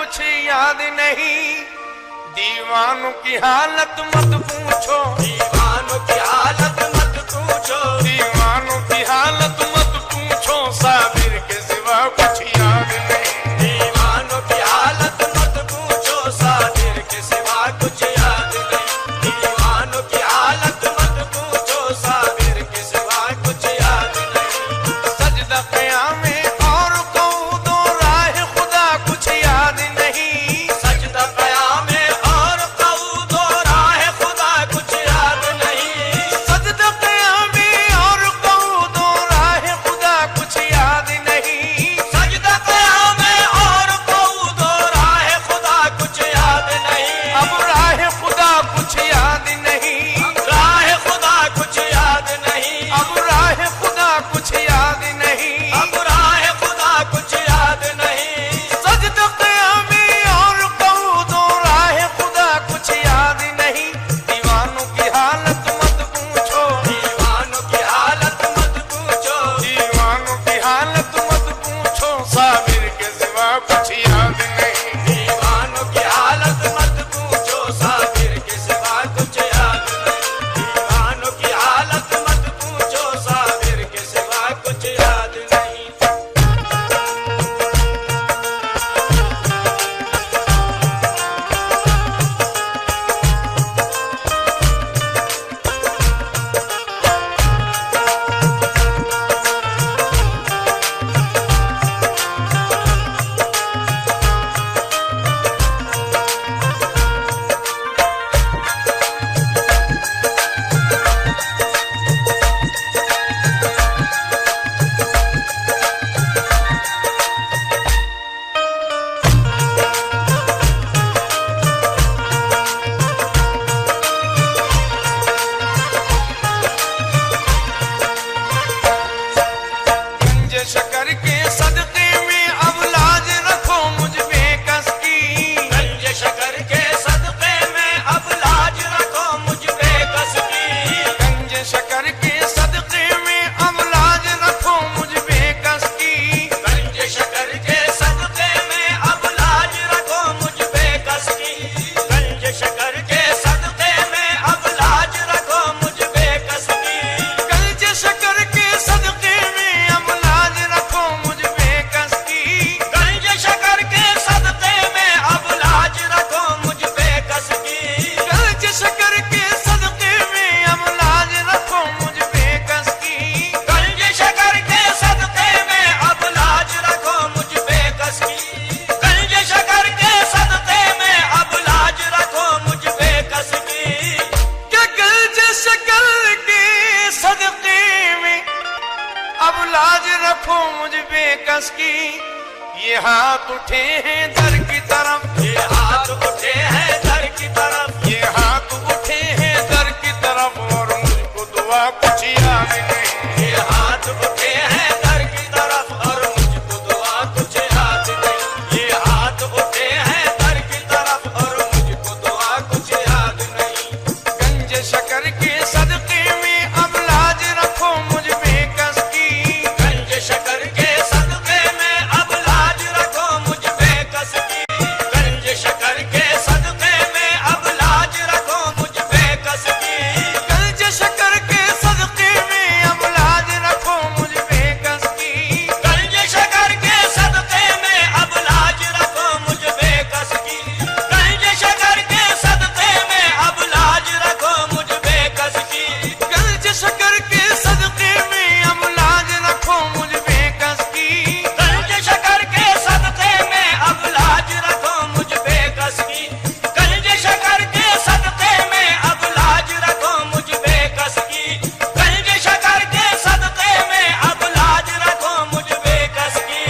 कुछ याद नहीं। दीवानों की हालत मत पूछो, दीवानों की हालत मत पूछो, दीवानों की हालत मत पूछो, साबिर के सिवा कुछ याद नहीं। दीवानों की हालत मत पूछो, साबिर के सिवा कुछ याद नहीं। दीवानों की हालत मत पूछो, साबिर के सिवा कुछ याद नहीं। सजदा क़यामे और क़ऊद राह खुदा कुछ याद नहीं। सजदा क़यामे और क़ऊद राह खुदा कुछ याद नहीं। सजदा क़यामे और क़ऊद राह खुदा कुछ याद नहीं। सजदा क़यामे और क़ऊद राह खुदा कुछ याद नहीं। अब राह खुदा कुछ याद नहीं। राह खुदा कुछ याद नहीं। अब राह खुदा कुछ याद नहीं। अब राह खुदा कुछ याद नहीं। सजदा क़यामे और क़ऊद राह खुदा कुछ याद नहीं। दीवानों की हालत मत पूछो, दीवानों की हालत मत पूछो, दीवानों की हालत मत पूछो, साबिर के सिवा कुछ याद नहीं। दीवानों की हालत मत पूछो, साबिर के सिवा कुछ याद नहीं। दीवानों की हालत मत पूछो, साबिर के सिवा कुछ याद नहीं। गंज शकर के सदक़े में अब लाज रखो मुझ बेकस की। गंज शकर के सदक़े में अब लाज रखो मुझ बेकस की। गंज शकर के सदक़े में अब लाज रखो मुझ बेकस की। गंज शकर के सदक़े में अब लाज रखो मुझ बेकस की। गंज शकर के सदक़े में अब लाज रखो मुझ बेकस की। गंज शकर के सदक़े में अब लाज रखो मुझ बेकस की। गंज शकर के सदक़े में अब लाज रखो मुझ बेकस की। गंज शकर के सदक़े में अब लाज रखो मुझ बेकस की। गंज शकर के सदक़े में अब लाज रखो मुझ बेकस की। गंज शकर के सदक़े में अब लाज रखो मुझ बेकस की। क्या गंज शकर के सदक़े में अब लाज रखो मुझ बेकस की। ये हाथ उठे हैं दर की तरफ, ये हाथ उठे हैं दर की तरफ। ये हाथ उठे हैं दर की तरफ, और मुझको दुआ कुछ याद नहीं। ये हाथ उठे हैं दर की तरफ और मुझको दुआ कुछ याद नहीं। ये हाथ उठे हैं दर की तरफ और मुझको दुआ कुछ याद नहीं। गंज शकर के सदक़े में अब लाज रखो मुझ बेकस की। गंज शकर के सदक़े में अब लाज रखो मुझ बेकस की। गंज शकर के सदक़े में अब लाज रखो मुझ बेकस की। गंज शकर के सदक़े में अब लाज रखो मुझ बेकस की। गंज शकर के सदक़े में अब लाज रखो मुझ बेकस की। गंज शकर के सदक़े में अब लाज रखो मुझ बेकस की। गंज शकर के सदक़े में अब लाज रखो मुझ बेकस की। गंज शकर के सदक़े में अब लाज रखो मुझ बेकस की। गंज शकर के सदक़े में अब लाज रखो मुझ बेकस की। गंज शकर के सदक़े में अब लाज रखो मुझ बेकस की।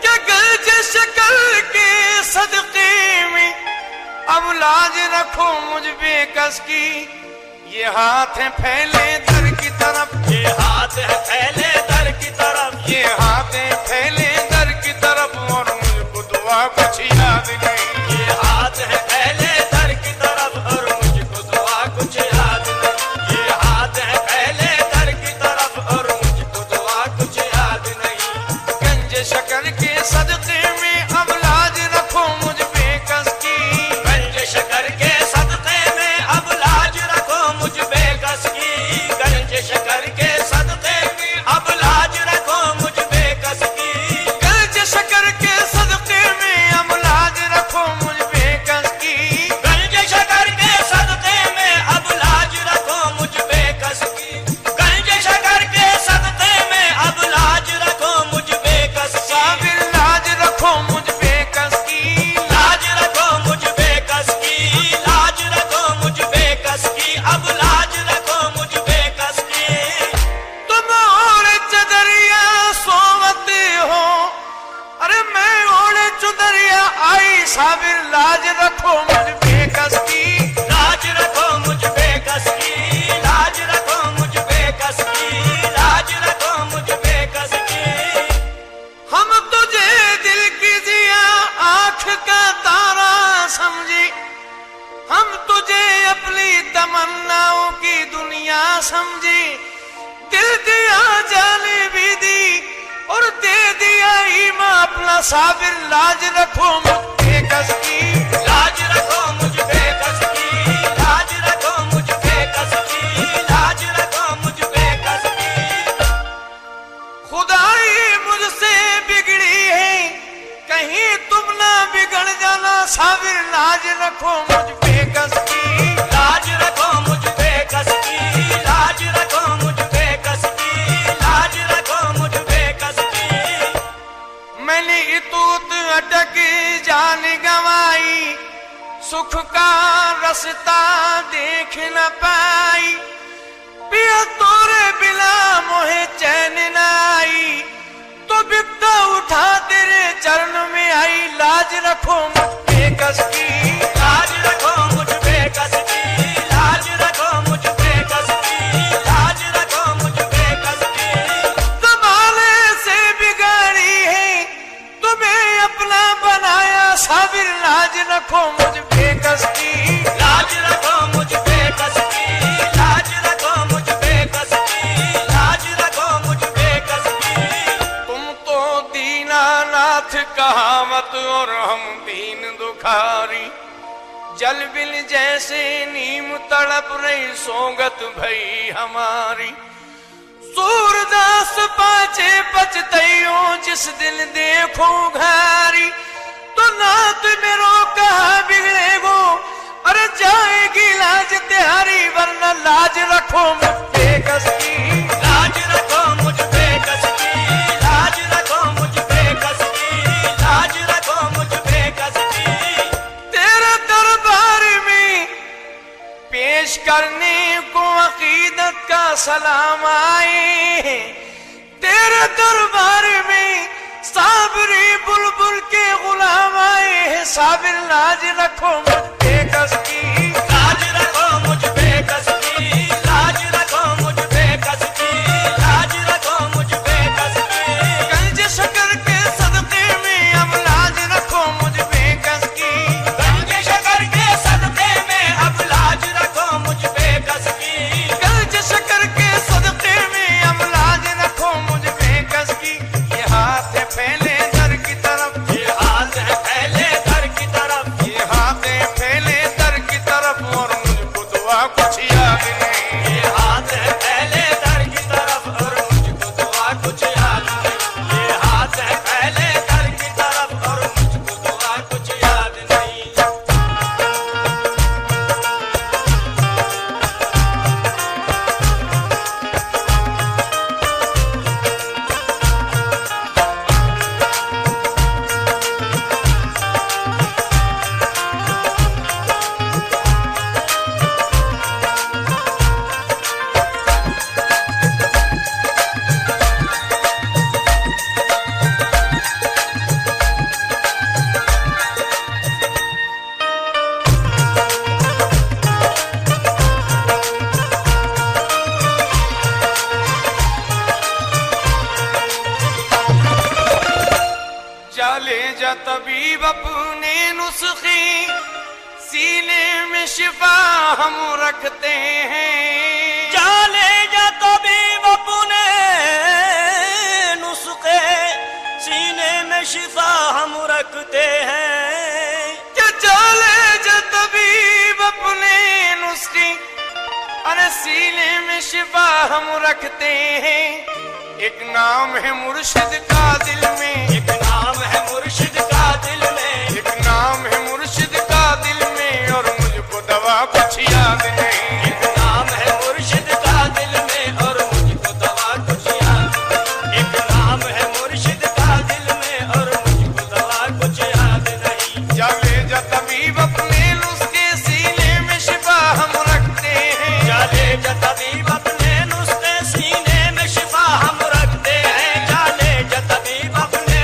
क्या गंज शकर के सदक़े में अब लाज रखो मुझ बेकस की। ये हाथ है फैले दर की तरफ, ये हाथ है फैले दर की तरफ। ये हाथ है फैले दर की तरफ, और मुझको दुआ कुछ याद नहीं। ये हाथ है फैले दर की तरफ और मुझको दुआ कुछ याद नहीं। ये हाथ है फैले दर की तरफ और मुझको दुआ कुछ याद नहीं। गंज शकर के सदक़े में अब लाज रखो मुझ लाज रखो मुझ बेकस की, लाज रखो मुझ बेकस की, लाज रखो मुझ बेकस की, लाज रखो मुझ बेकस की। हम तुझे दिल की जिया आंख का तारा समझे, हम तुझे अपनी तमन्नाओं की दुनिया समझे। दिल दिया जाने भी दी और दे दिया ईमान अपना साबिर, लाज रखो मुझ बेकस की, लाज रखो मुझ बेकस की, लाज रखो मुझ बेकस की, लाज रखो मुझ बेकस की। खुदाई मुझसे बिगड़ी है, कहीं तुम ना बिगड़ जाना साबिर, लाज रखो मुझ बेकस की, लाज रखो मुझ बेकस की, लाज रखो मुझ बेकस की, लाज रखो मुझ बेकस की। मैंने इतूत अटक जान गवाई, सुख का रास्ता देख न पाई। पिया तोरे बिना मोहे चैन न आई, तो बिपता उठा तेरे चरण में आई, लाज रखो मुझ बेकस की, लाज रखो मुझ बेकस की, लाज रखो मुझ बेकस की, लाज रखो मुझ बेकस की। जमाने से बिगाड़ी है तुम्हें अपना बनाया साबिर, लाज रखो मुझ बेकस की, लाज रखो मुझ बेकस की, लाज रखो मुझ बेकस की, लाज रखो मुझ बेकस की। तुम तो दीनानाथ कहावत और हम दीन दुखारी, जल बिल जैसे नीम तड़प रही सोगत भई हमारी। सूरदास पाचे पचतइयो जिस दिल देखो घारी, तो नाथ मेरो कहा बिगड़ेगो, अरे जाएगी लाज तिहारी, वरना लाज रखो मुझ बेकस की, लाज रखो मुझ बेकस की, लाज रखो मुझ बेकस की, लाज रखो मुझ बेकस की। तेरे दरबार में पेश करने को अकीदत का सलाम आए हैं, तेरे दरबार में साबरी बुलबुल के गुलाम आए हैं, साबिर लाज रखो मुझ बेकस की, लाज रखो मुझ बेकस की, लाज रखो मुझ बेकस की, लाज रखो मुझ बेकस की। गंज शकर के सदके में अब लाज रखो मुझ बेकस की, गंज शकर के सदके में अब लाज रखो मुझ बेकस की। गंज शकर के सदके में अब लाज रखो मुझ बेकस की। ये हाथ है फैले दर की तरफ, ये हाथ है फैले दर की तरफ, ये हाथ है फैले दर की तरफ, और मुझको दुआ कुछ याद नहीं। ये हाथ है फैले दर की तरफ और मुझको दुआ कुछ याद नहीं। ये हाथ है फैले दर की तरफ और मुझको दुआ कुछ याद नहीं। जाले जा तबीब अपने नुस्खे, सीने में शिफा हम रखते हैं। जाले जा तबीब अपने नुस्खे, सीने में शिफा हम रखते हैं। क्या जाले जा तबीब अपने नुस्खे, अरे सीने में शिफा हम रखते हैं। एक नाम है मुर्शिद का दिल में, एक नाम है मुर्शिद का दिल में, एक नाम है मुर्शिद का दिल में, और मुझको दवा कुछ याद नहीं। एक नाम है मुर्शिद का दिल में और मुझको दवा कुछ याद नहीं। एक नाम है मुर्शिद का दिल में और मुझको दवा कुछ याद नहीं। जाले जा तबीब अपने नुस्खे, सीने में शिफा हम रखते हैं। जाले जा तबीब अपने नुस्खे, सीने में शिफा हम रखते हैं। जाले जा तबीब अपने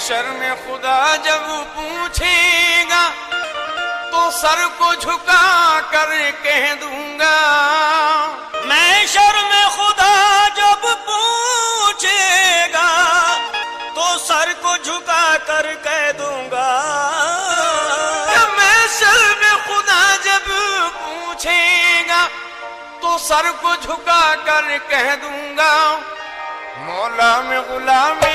महशर में खुदा जब पूछेगा तो सर को झुका कर कह दूंगा। महशर में खुदा जब पूछेगा तो सर को झुका कर कह दूंगा। महशर में खुदा जब पूछेगा तो सर को झुका कर कह दूंगा। मौला में गुलाम